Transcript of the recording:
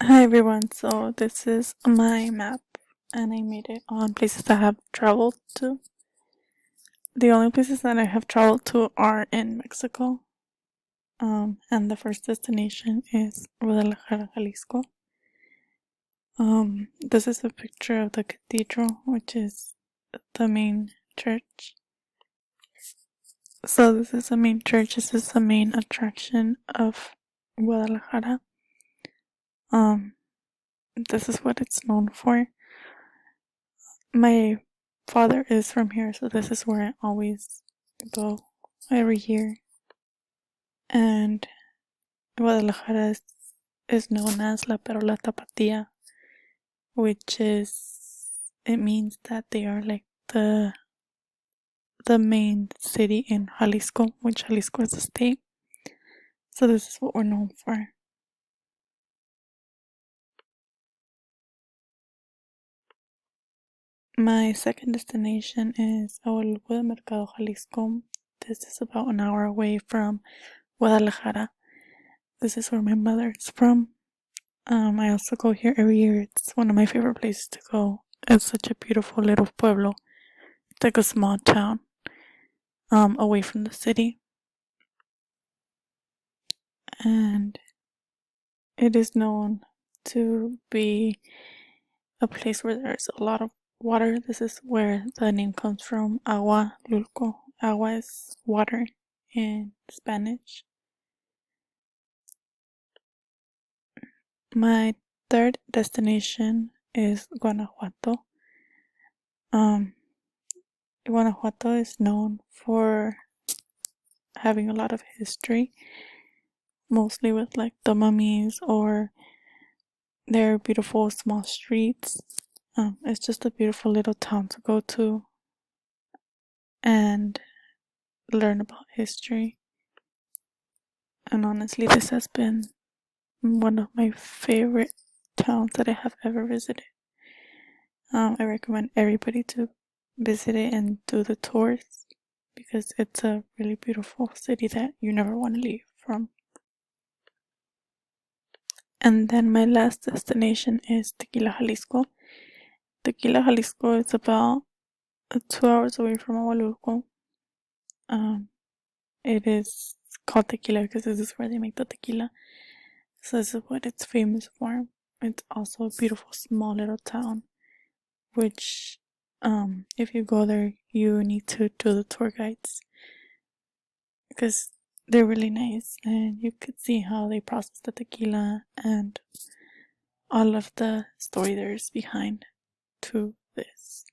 Hi everyone, so this is my map and I made it on places I have traveled to. The only places that I have traveled to are in Mexico. And the first destination is Guadalajara, Jalisco. This is a picture of the cathedral, which is the main church. So this is the main church, this is the main attraction of Guadalajara. This is what it's known for. My father is from here, so this is where I always go every year. And Guadalajara is known as La Perola Tapatía, which it means that they are like the main city in Jalisco, which Jalisco is a state. So this is what we're known for. My second destination is Agualuco de Mercado, Jalisco. This is about an hour away from Guadalajara. This is where my mother is from. I also go here every year. It's one of my favorite places to go. It's such a beautiful little pueblo. It's like a small town, away from the city. And it is known to be a place where there's a lot of water. This is where the name comes from, Agua Lulco. Agua is water in Spanish. My third destination is Guanajuato. Guanajuato is known for having a lot of history, mostly with like the mummies or their beautiful small streets. It's just a beautiful little town to go to and learn about history. And honestly, this has been one of my favorite towns that I have ever visited. I recommend everybody to visit it and do the tours because it's a really beautiful city that you never want to leave from. And then my last destination is Tequila, Jalisco. Tequila, Jalisco is about 2 hours away from Agualulco. It is called Tequila because this is where they make the tequila. So this is what it's famous for. It's also a beautiful small little town, which if you go there, you need to do the tour guides because they're really nice and you could see how they process the tequila and all of the story there is behind to this.